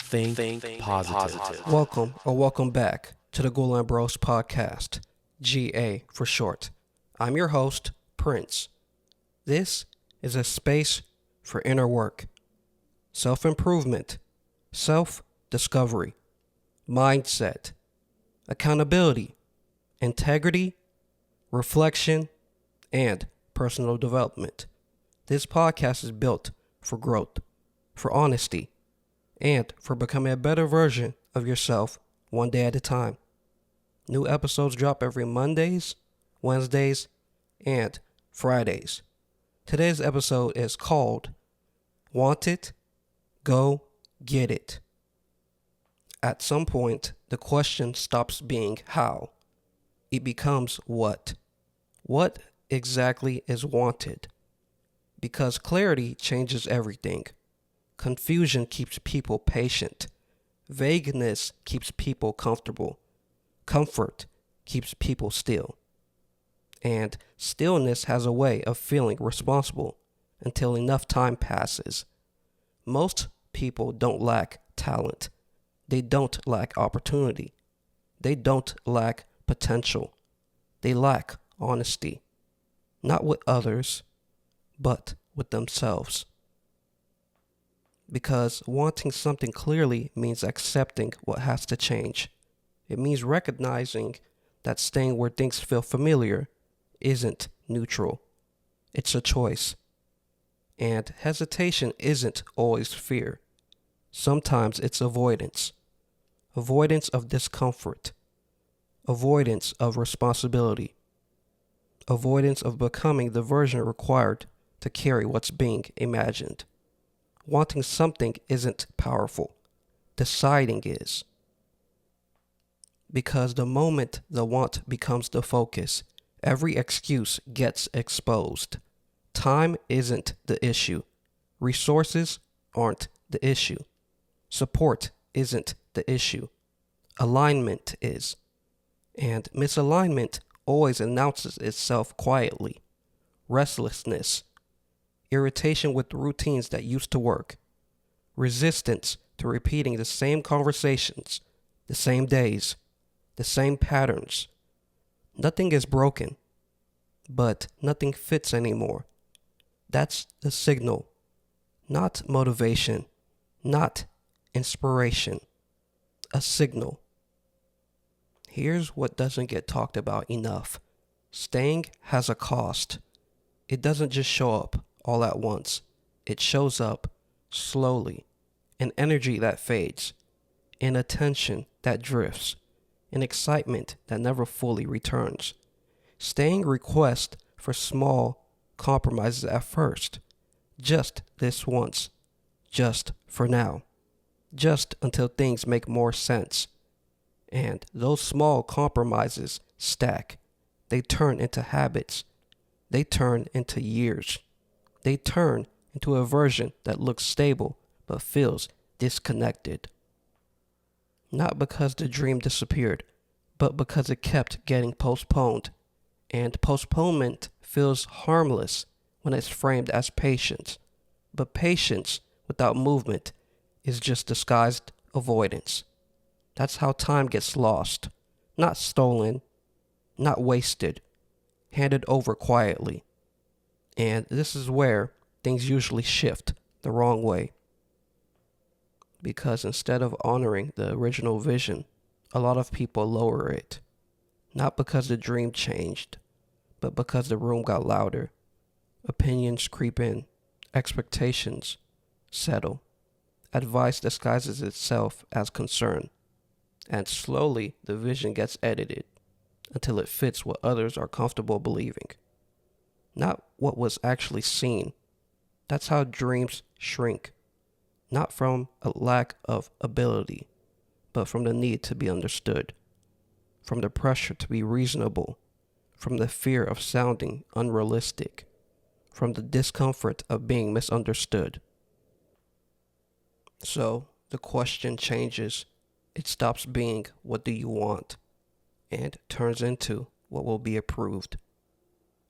Think positive. Welcome back to the GHOUL-AMBROSE podcast, GA for short. I'm your host, Prince. This is a space for inner work, self-improvement, self-discovery, mindset, accountability, integrity, reflection, and personal development. This podcast is built for growth, for honesty, and for becoming a better version of yourself one day at a time. New episodes drop every Mondays, Wednesdays, and Fridays. Today's episode is called Want.It.Go.Get.It. At some point, the question stops being how. It becomes what. What exactly is wanted? Because clarity changes everything. Confusion keeps people patient. Vagueness keeps people comfortable. Comfort keeps people still. And stillness has a way of feeling responsible until enough time passes. Most people don't lack talent. They don't lack opportunity. They don't lack potential. They lack honesty. Not with others, but with themselves. Because wanting something clearly means accepting what has to change. It means recognizing that staying where things feel familiar isn't neutral. It's a choice. And hesitation isn't always fear. Sometimes it's avoidance. Avoidance of discomfort. Avoidance of responsibility. Avoidance of becoming the version required to carry what's being imagined. Wanting something isn't powerful. Deciding is. Because the moment the want becomes the focus, every excuse gets exposed. Time isn't the issue. Resources aren't the issue. Support isn't the issue. Alignment is. And misalignment always announces itself quietly. Restlessness. Irritation with routines that used to work, resistance to repeating the same conversations, the same days, the same patterns. Nothing is broken, but nothing fits anymore. That's the signal, not motivation, not inspiration, a signal. Here's what doesn't get talked about enough. Staying has a cost. It doesn't just show up all at once. It shows up slowly, in energy that fades, in attention that drifts, in excitement that never fully returns. Staying requests for small compromises at first, just this once, just for now, just until things make more sense. And those small compromises stack. They turn into habits. They turn into years. They turn into a version that looks stable but feels disconnected. Not because the dream disappeared, but because it kept getting postponed. And postponement feels harmless when it's framed as patience. But patience without movement is just disguised avoidance. That's how time gets lost. Not stolen, not wasted, handed over quietly. And this is where things usually shift the wrong way. Because instead of honoring the original vision, a lot of people lower it. Not because the dream changed, but because the room got louder. Opinions creep in, expectations settle. Advice disguises itself as concern. And slowly the vision gets edited until it fits what others are comfortable believing. Not what was actually seen. That's how dreams shrink. Not from a lack of ability, but from the need to be understood. From the pressure to be reasonable. From the fear of sounding unrealistic. From the discomfort of being misunderstood. So the question changes. It stops being what do you want and turns into what will be approved.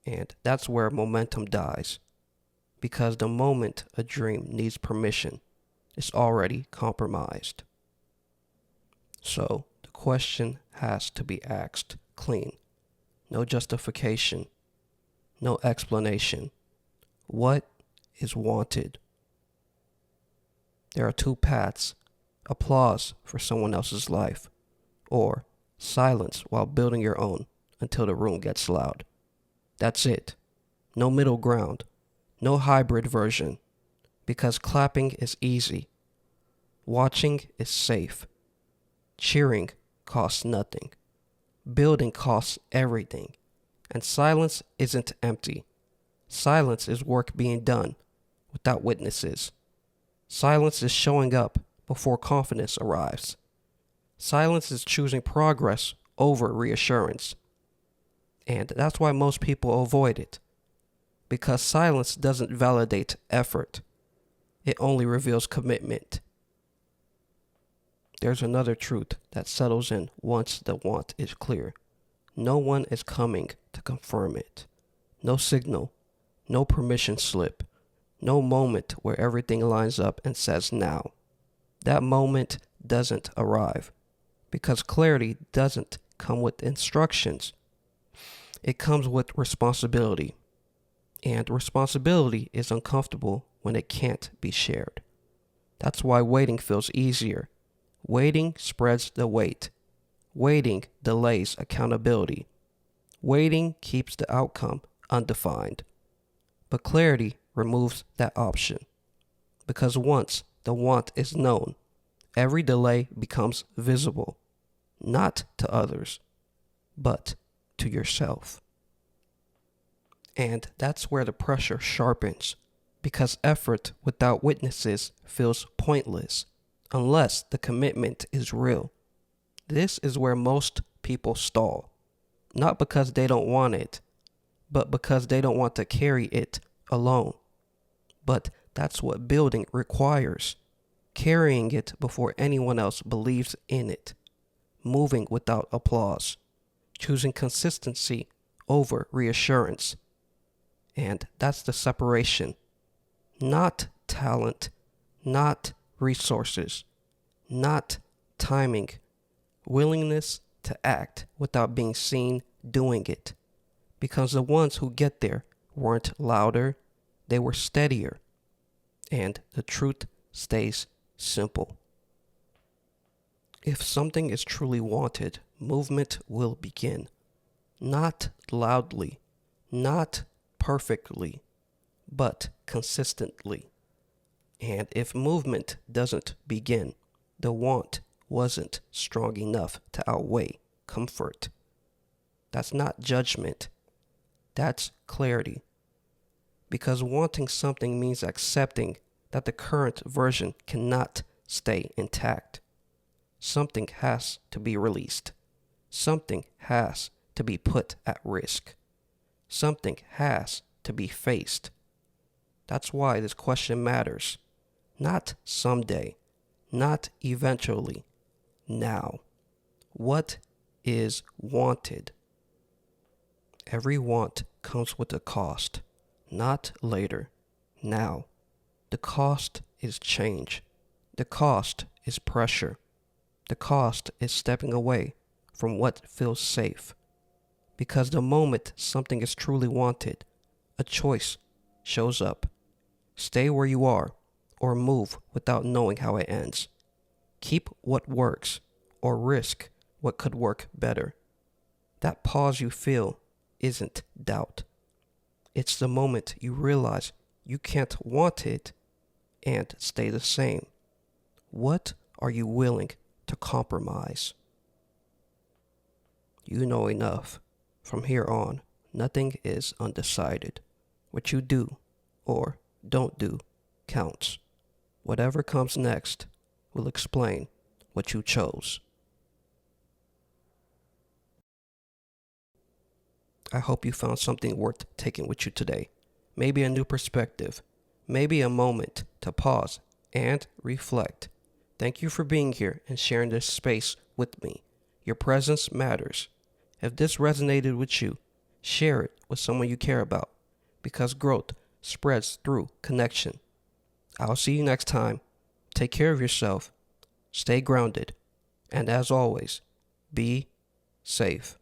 And that's where momentum dies. Because the moment a dream needs permission, is already compromised. So the question has to be asked clean. No justification, no explanation. What is wanted? There are two paths: applause for someone else's life, or silence while building your own until the room gets loud. That's it. No middle ground, no hybrid version, because clapping is easy, watching is safe, cheering costs nothing, building costs everything, and silence isn't empty. Silence is work being done without witnesses. Silence is showing up before confidence arrives. Silence is choosing progress over reassurance. And that's why most people avoid it. Because silence doesn't validate effort. It only reveals commitment. There's another truth that settles in once the want is clear. No one is coming to confirm it. No signal, no permission slip, no moment where everything lines up and says now. That moment doesn't arrive because clarity doesn't come with instructions. It comes with responsibility. And responsibility is uncomfortable when it can't be shared. That's why waiting feels easier. Waiting spreads the weight. Waiting delays accountability. Waiting keeps the outcome undefined. But clarity removes that option. Because once the want is known, every delay becomes visible, not to others, but to yourself. And that's where the pressure sharpens, because effort without witnesses feels pointless unless the commitment is real. This is where most people stall, not because they don't want it, but because they don't want to carry it alone. But that's what building requires: carrying it before anyone else believes in it, moving without applause, choosing consistency over reassurance. And that's the separation. Not talent, not resources, not timing. Willingness to act without being seen doing it. Because the ones who get there weren't louder, they were steadier. And the truth stays simple. If something is truly wanted, movement will begin. Not loudly, not perfectly, but consistently. And if movement doesn't begin, the want wasn't strong enough to outweigh comfort. That's not judgment. That's clarity. Because wanting something means accepting that the current version cannot stay intact. Something has to be released. Something has to be put at risk. Something has to be faced. That's why this question matters. Not someday, not eventually, now. What is wanted? Every want comes with a cost, not later, now. The cost is change. The cost is pressure. The cost is stepping away from what feels safe. Because the moment something is truly wanted, a choice shows up. Stay where you are, or move without knowing how it ends. Keep what works, or risk what could work better. That pause you feel isn't doubt. It's the moment you realize you can't want it and stay the same. What are you willing to compromise? You know enough. From here on, nothing is undecided. What you do or don't do counts. Whatever comes next will explain what you chose. I hope you found something worth taking with you today. Maybe a new perspective. Maybe a moment to pause and reflect. Thank you for being here and sharing this space with me. Your presence matters. If this resonated with you, share it with someone you care about, because growth spreads through connection. I'll see you next time. Take care of yourself. Stay grounded. And as always, be safe.